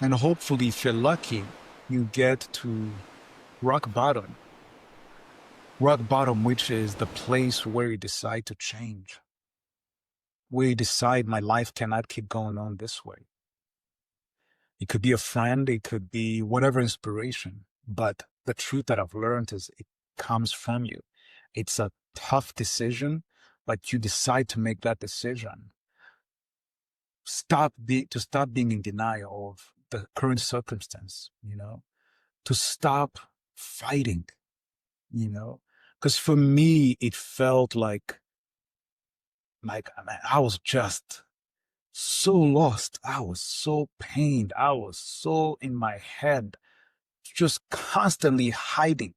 And hopefully, if you're lucky, you get to rock bottom. Rock bottom, which is the place where you decide to change, where you decide my life cannot keep going on this way. It could be a friend, it could be whatever inspiration. But the truth that I've learned is it comes from you. It's a tough decision, but you decide to make that decision. Stop being in denial of the current circumstance, to stop fighting, you know, because for me it felt like I was just so lost. I was so pained. I was so in my head, just constantly hiding.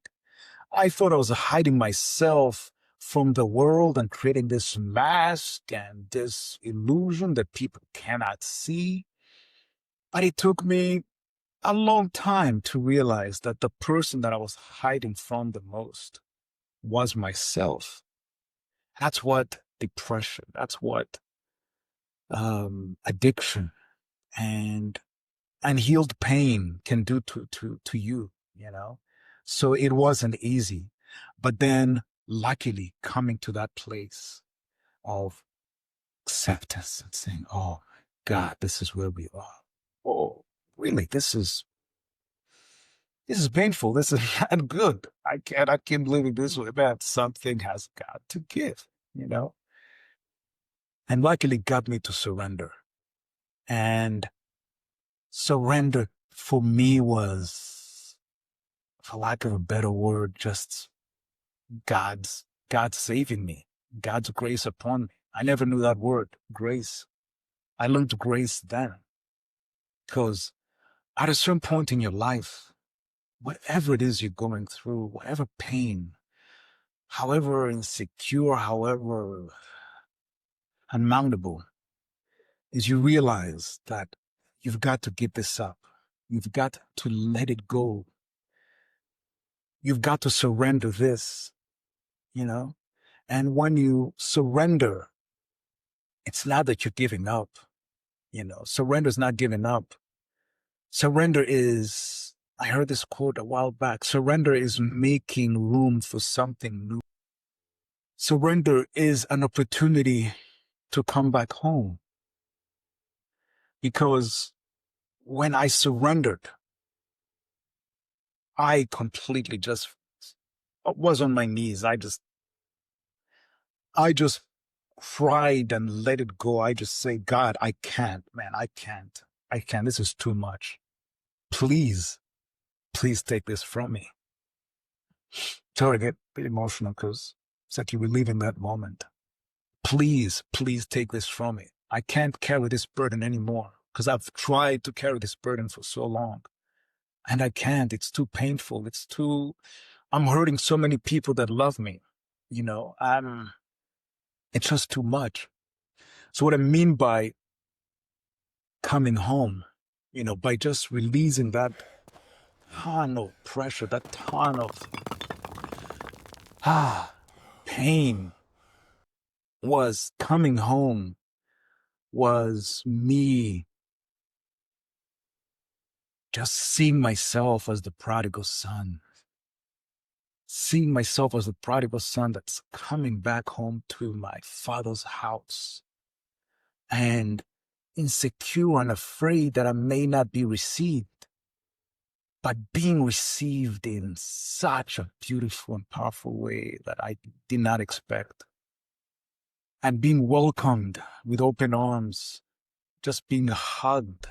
I thought I was hiding myself from the world and creating this mask and this illusion that people cannot see. But it took me a long time to realize that the person that I was hiding from the most was myself. That's what depression, that's what addiction and unhealed pain can do to you, you know? So it wasn't easy. But then luckily coming to that place of acceptance and saying, oh my God, this is where we are. Oh, really, this is painful. This is not good. I can't believe it this way, man. Something has got to give, you know? And luckily got me to surrender. And surrender for me was, for lack of a better word, just God saving me, God's grace upon me. I never knew that word, grace. I learned grace then because at a certain point in your life, whatever it is you're going through, whatever pain, however insecure, however unmountable, is you realize that you've got to give this up. You've got to let it go. You've got to surrender this, you know? And when you surrender, it's not that you're giving up, surrender is not giving up. Surrender is, I heard this quote a while back, surrender is making room for something new. Surrender is an opportunity to come back home. Because when I surrendered, I completely just was on my knees. I just cried and let it go. I just say, God, I can't, man. I can't. I can't. This is too much. Please, please take this from me. Sorry, I get a bit emotional because it's like you were leaving that moment. Please, please take this from me. I can't carry this burden anymore because I've tried to carry this burden for so long and I can't. It's too painful. I'm hurting so many people that love me. It's just too much. So what I mean by coming home, by just releasing that ton of pressure, that ton of pain, was coming home, was me just seeing myself as the prodigal son, seeing myself as the prodigal son that's coming back home to my father's house and insecure and afraid that I may not be received, but being received in such a beautiful and powerful way that I did not expect. And being welcomed with open arms, just being hugged,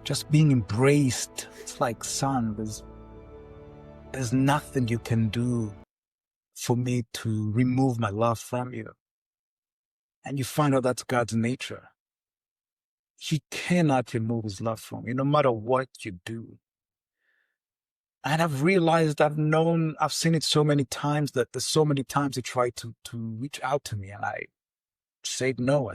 just being embraced. It's like, son, there's nothing you can do for me to remove my love from you. And you find out that's God's nature. He cannot remove his love from you, no matter what you do. And I've realized, I've seen it so many times that there's so many times he tried to reach out to me and I said no.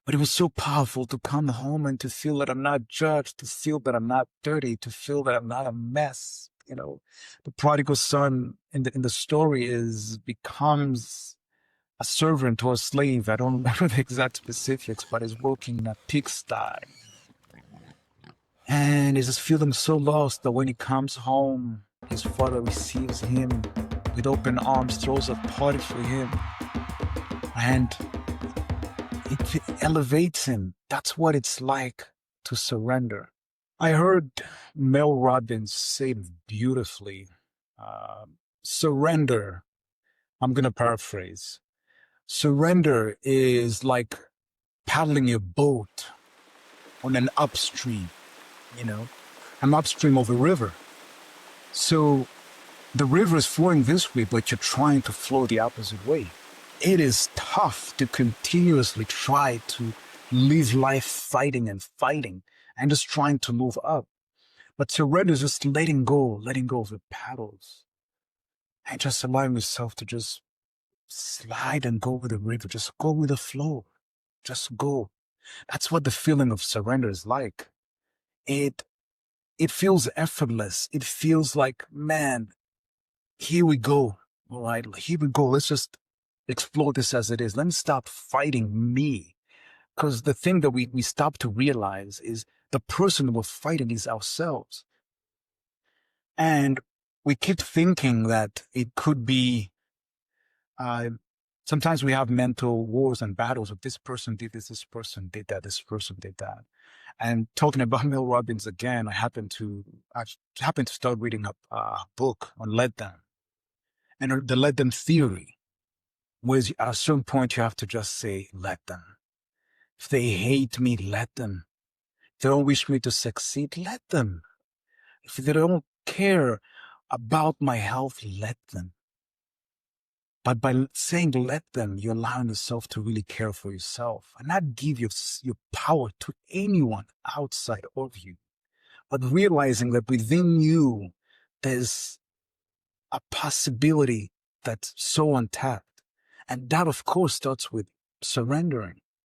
But it was so powerful to come home and to feel that I'm not judged, to feel that I'm not dirty, to feel that I'm not a mess. The prodigal son in the story becomes a servant or a slave. I don't remember the exact specifics, but he's working in a pigsty. And he's just feeling so lost that when he comes home, his father receives him with open arms, throws a party for him, and it elevates him. That's what it's like to surrender. I heard Mel Robbins say it beautifully. Uh, Surrender, I'm going to paraphrase. Surrender is like paddling your boat on an upstream, you know, an upstream of a river. So the river is flowing this way, but you're trying to flow the opposite way. It is tough to continuously try to live life fighting and just trying to move up. But surrender is just letting go of the paddles and just allowing yourself to just slide and go with the river. Just go with the flow. Just go. That's what the feeling of surrender is like. It feels effortless. It feels like, man, here we go. All right, here we go. Let's just explore this as it is. Let me stop fighting me. Because the thing that we stop to realize is the person we're fighting is ourselves. And we keep thinking that it could be, sometimes we have mental wars and battles of this person did this person did that, this person did that. And talking about Mel Robbins again, I happened to start reading a book on let them. And the let them theory, where at a certain point you have to just say, let them. If they hate me, let them. If they don't wish me to succeed, let them. If they don't care about my health, let them. But by saying let them, you're allowing yourself to really care for yourself and not give your power to anyone outside of you. But realizing that within you, there's a possibility that's so untapped. And that, of course, starts with surrendering.